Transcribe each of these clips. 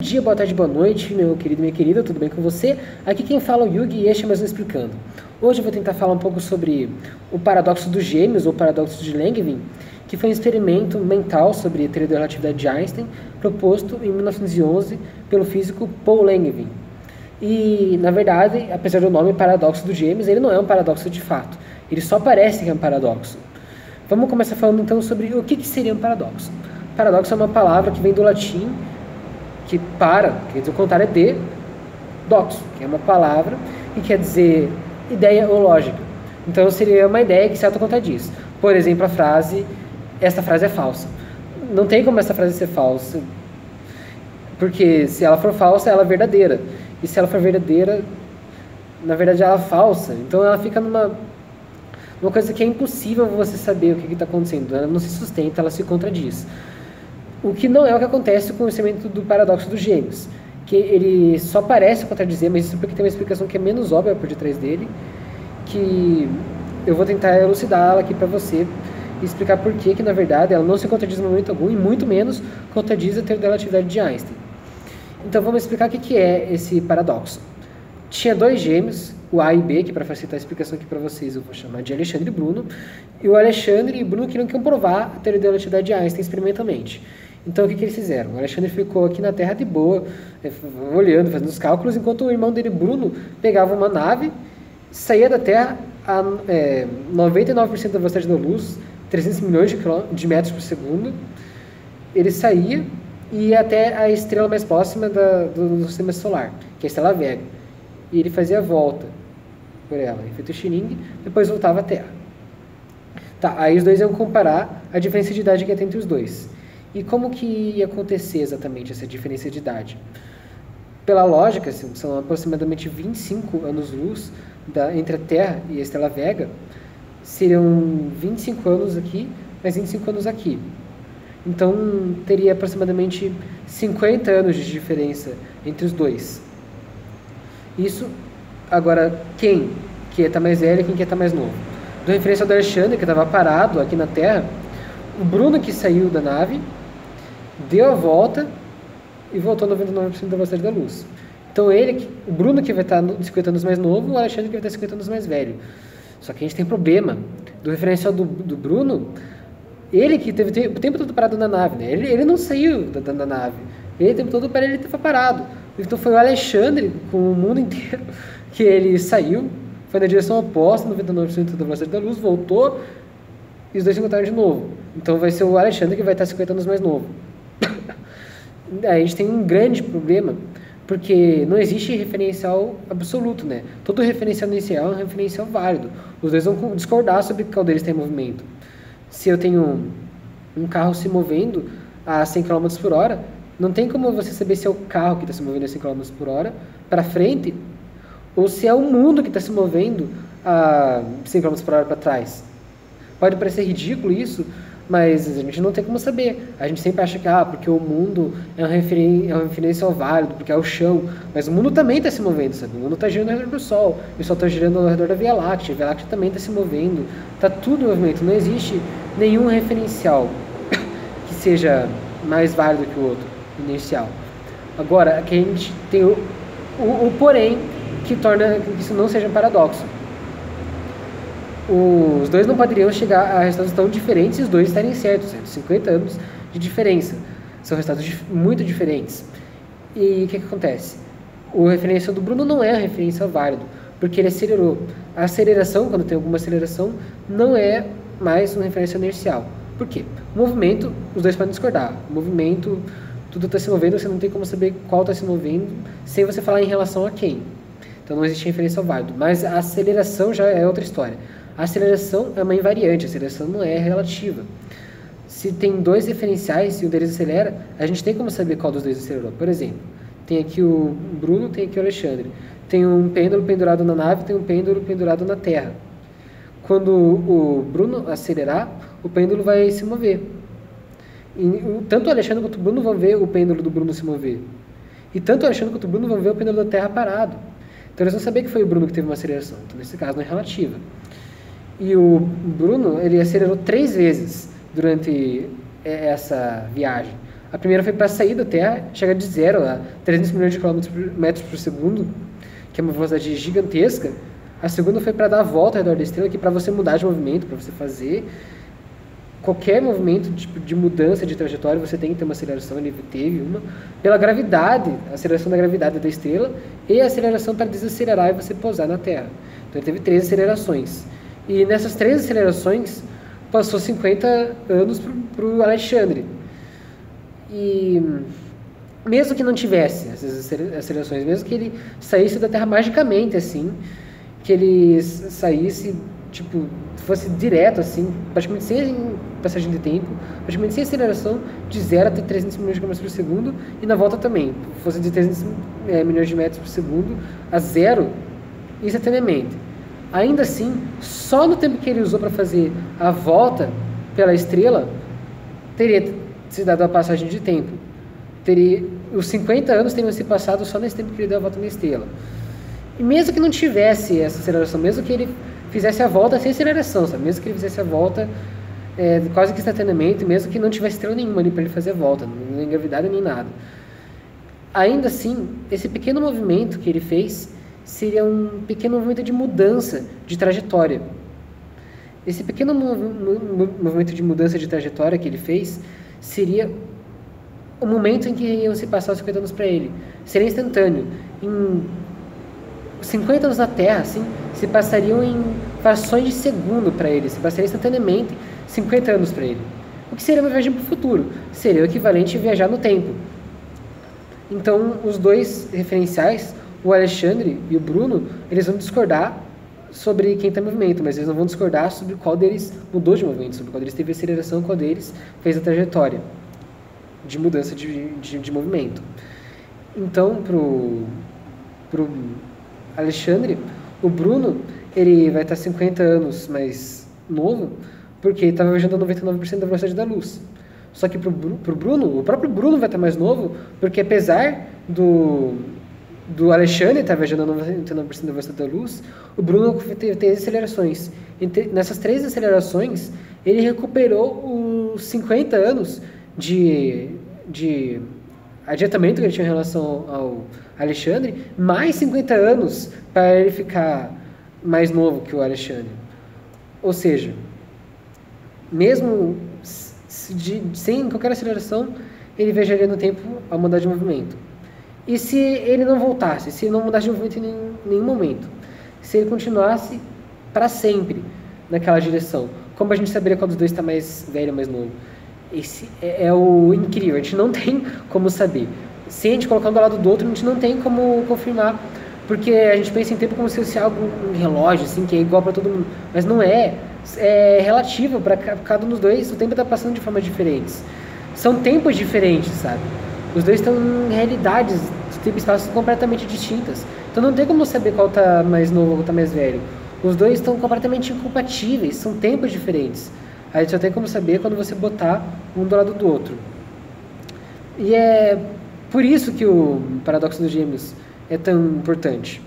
Bom dia, boa tarde, boa noite, meu querido e minha querida, tudo bem com você? Aqui quem fala é o Yugi e este é mais um Explicando. Hoje eu vou tentar falar um pouco sobre o paradoxo dos gêmeos, ou paradoxo de Langevin, que foi um experimento mental sobre a teoria da relatividade de Einstein, proposto em 1911 pelo físico Paul Langevin. E, na verdade, apesar do nome paradoxo dos gêmeos, ele não é um paradoxo de fato, ele só parece que é um paradoxo. Vamos começar falando então sobre o que seria um paradoxo. Paradoxo é uma palavra que vem do latim, que quer dizer o contrário é de, doxo, que é uma palavra que quer dizer ideia ou lógica. Então seria uma ideia que se autocontradis. Por exemplo, a frase, esta frase é falsa. Não tem como essa frase ser falsa, porque se ela for falsa, ela é verdadeira. E se ela for verdadeira, na verdade ela é falsa. Então ela fica numa coisa que é impossível você saber o que está acontecendo. Ela não se sustenta, ela se contradiz. O que não é o que acontece com o conhecimento do paradoxo dos gêmeos, que ele só parece contradizer, mas isso porque tem uma explicação que é menos óbvia por detrás dele, que eu vou tentar elucidá-la aqui para você e explicar por que na verdade ela não se contradiz em momento algum e muito menos contradiz a teoria da relatividade de Einstein. Então vamos explicar o que é esse paradoxo. Tinha dois gêmeos, o A e B, que para facilitar a explicação aqui para vocês eu vou chamar de Alexandre e Bruno, e o Alexandre e o Bruno queriam comprovar a teoria da relatividade de Einstein experimentalmente. Então o que eles fizeram? O Alexandre ficou aqui na Terra de boa, olhando, fazendo os cálculos, enquanto o irmão dele, Bruno, pegava uma nave, saía da Terra a 99% da velocidade da luz, 300 milhões de metros por segundo. Ele saía e ia até a estrela mais próxima do sistema solar, que é a Estrela Vega. E ele fazia a volta por ela, efeito Stirling, depois voltava à Terra. Tá, aí os dois iam comparar a diferença de idade que tem entre os dois. E como que ia acontecer exatamente essa diferença de idade? Pela lógica, são aproximadamente 25 anos-luz entre a Terra e a Estrela Vega, seriam 25 anos aqui, mais 25 anos aqui. Então, teria aproximadamente 50 anos de diferença entre os dois. Isso, agora, quem que está mais velho e quem que está mais novo? Dou referência ao do Alexandre, que estava parado aqui na Terra, o Bruno que saiu da nave, deu a volta e voltou a 99% da velocidade da luz. Então o Bruno que vai estar 50 anos mais novo, o Alexandre que vai estar 50 anos mais velho. Só que a gente tem problema. Do referencial do Bruno, ele que teve o tempo todo parado na nave, né? Ele não saiu da nave. Ele o tempo todo ele estava parado. Então foi o Alexandre, com o mundo inteiro, que ele saiu, foi na direção oposta, 99% da velocidade da luz, voltou e os dois se encontraram de novo. Então vai ser o Alexandre que vai estar 50 anos mais novo. Aí a gente tem um grande problema, porque não existe referencial absoluto, né? Todo referencial inicial é um referencial válido. Os dois vão discordar sobre qual deles tem movimento. Se eu tenho um carro se movendo a 100 km por hora, não tem como você saber se é o carro que está se movendo a 100 km por hora para frente ou se é o mundo que está se movendo a 100 km por hora para trás. Pode parecer ridículo isso, mas a gente não tem como saber. A gente sempre acha que porque o mundo é um referencial válido, porque é o chão. Mas o mundo também está se movendo, sabe? O mundo está girando ao redor do Sol. O Sol está girando ao redor da Via Láctea. A Via Láctea também está se movendo. Está tudo em movimento. Não existe nenhum referencial que seja mais válido que o outro, inicial. Agora, aqui a gente tem o porém que torna que isso não seja um paradoxo. Os dois não poderiam chegar a resultados tão diferentes e os dois estarem certos, 50 anos de diferença. São resultados muito diferentes. E o que acontece? O referencial do Bruno não é um referencial válido, porque ele acelerou. A aceleração, quando tem alguma aceleração, não é mais um referencial inercial. Por quê? O movimento, os dois podem discordar. O movimento, tudo está se movendo, você não tem como saber qual está se movendo, sem você falar em relação a quem. Então não existe referencial válido. Mas a aceleração já é outra história. A aceleração é uma invariante, a aceleração não é relativa. Se tem dois referenciais e um deles acelera, a gente tem como saber qual dos dois acelerou. Por exemplo, tem aqui o Bruno, tem aqui o Alexandre. Tem um pêndulo pendurado na nave, tem um pêndulo pendurado na Terra. Quando o Bruno acelerar, o pêndulo vai se mover. E tanto o Alexandre quanto o Bruno vão ver o pêndulo do Bruno se mover. E tanto o Alexandre quanto o Bruno vão ver o pêndulo da Terra parado. Então eles vão saber que foi o Bruno que teve uma aceleração. Então nesse caso não é relativa. E o Bruno, ele acelerou 3 vezes durante essa viagem. A primeira foi para sair da Terra, chegar de 0 a 300 milhões de metros por segundo, que é uma velocidade gigantesca. A segunda foi para dar a volta ao redor da estrela, que para você mudar de movimento, para você fazer qualquer movimento tipo, de mudança de trajetória, você tem que ter uma aceleração. Ele teve uma pela gravidade, a aceleração da gravidade da estrela, e a aceleração para desacelerar e você pousar na Terra. Então ele teve 3 acelerações. E nessas 3 acelerações passou 50 anos para o Alexandre. E mesmo que não tivesse essas acelerações, mesmo que ele saísse da Terra magicamente, assim, que ele saísse, tipo, fosse direto, assim, praticamente sem passagem de tempo, praticamente sem aceleração, de 0 até 300 milhões de km por segundo, e na volta também, fosse de 300 milhões de metros por segundo a 0 instantaneamente. Ainda assim, só no tempo que ele usou para fazer a volta pela estrela, teria se dado a passagem de tempo. Os 50 anos teriam se passado só nesse tempo que ele deu a volta na estrela. E mesmo que não tivesse essa aceleração, mesmo que ele fizesse a volta sem aceleração, sabe? Mesmo que ele fizesse a volta quase que instantaneamente, mesmo que não tivesse estrela nenhuma ali para ele fazer a volta, nem gravidade nem nada. Ainda assim, esse pequeno movimento que ele fez seria um pequeno movimento de mudança de trajetória. Esse pequeno movimento de mudança de trajetória que ele fez seria o momento em que iam se passar os 50 anos para ele. Seria instantâneo. Em 50 anos na Terra, assim, se passariam em frações de segundo para ele. Se passaria instantaneamente 50 anos para ele. O que seria uma viagem para o futuro? Seria o equivalente a viajar no tempo. Então, os dois referenciais, o Alexandre e o Bruno, eles vão discordar sobre quem está em movimento, mas eles não vão discordar sobre qual deles mudou de movimento, sobre qual deles teve aceleração, qual deles fez a trajetória de mudança de movimento. Então, pro Alexandre, o Bruno, ele vai estar 50 anos mais novo, porque ele estava viajando a 99% da velocidade da luz. Só que pro Bruno, o próprio Bruno vai estar mais novo, porque apesar do Alexandre estar viajando a 99% da velocidade da luz, o Bruno teve acelerações. Nessas 3 acelerações, ele recuperou os 50 anos de adiantamento que ele tinha em relação ao Alexandre, mais 50 anos para ele ficar mais novo que o Alexandre. Ou seja, mesmo sem qualquer aceleração, ele viajaria no tempo ao mudar de movimento. E se ele não voltasse, se ele não mudasse de movimento em nenhum momento, se ele continuasse para sempre naquela direção, como a gente saberia qual dos dois está mais velho ou mais novo? Esse é o incrível, a gente não tem como saber. Se a gente colocar um do lado do outro, a gente não tem como confirmar, porque a gente pensa em tempo como se fosse algo, um relógio, assim, que é igual para todo mundo, mas não é. É relativo para cada um dos dois, o tempo está passando de formas diferentes. São tempos diferentes, sabe? Os dois estão em realidades de tempo e espaço completamente distintas. Então não tem como saber qual está mais novo ou qual está mais velho. Os dois estão completamente incompatíveis, são tempos diferentes. Aí só tem como saber quando você botar um do lado do outro. E é por isso que o paradoxo dos gêmeos é tão importante.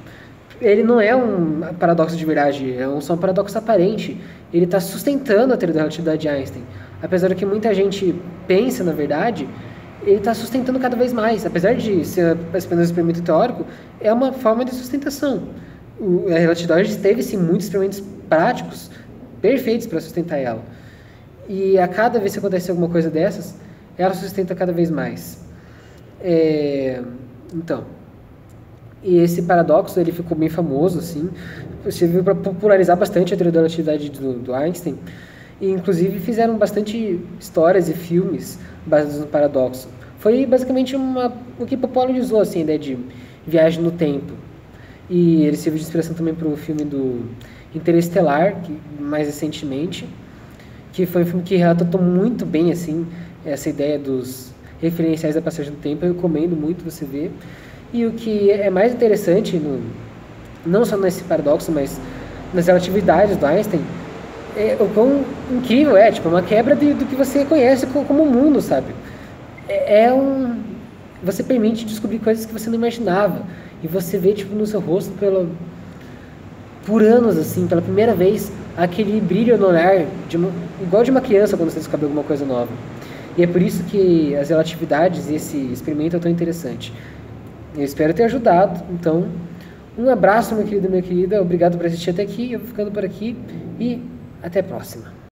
Ele não é um paradoxo de verdade, é só um paradoxo aparente. Ele está sustentando a teoria da relatividade de Einstein. Apesar de que muita gente pensa, na verdade, ele está sustentando cada vez mais. Apesar de ser apenas um experimento teórico, é uma forma de sustentação. A relatividade teve, sim, muitos experimentos práticos perfeitos para sustentar ela. E a cada vez que acontece alguma coisa dessas, ela sustenta cada vez mais. Então, e esse paradoxo ele ficou bem famoso, assim, serviu para popularizar bastante a teoria da relatividade do Einstein, e inclusive fizeram bastante histórias e filmes baseados no paradoxo. Foi basicamente o que popularizou assim, a ideia de viagem no tempo. E ele serviu de inspiração também para o filme do Interestelar, mais recentemente, que foi um filme que retratou muito bem assim, essa ideia dos referenciais da passagem do tempo. Eu recomendo muito você ver. E o que é mais interessante, não só nesse paradoxo, mas nas relatividades do Einstein, é o quão incrível é, tipo, uma quebra do que você conhece como mundo, sabe? Você permite descobrir coisas que você não imaginava, e você vê, tipo, no seu rosto, por anos, assim, pela primeira vez, aquele brilho no olhar, igual de uma criança quando você descobre alguma coisa nova. E é por isso que as relatividades e esse experimento é tão interessante. Eu espero ter ajudado. Então, um abraço, meu querido e minha querida. Obrigado por assistir até aqui. Eu vou ficando por aqui e até a próxima.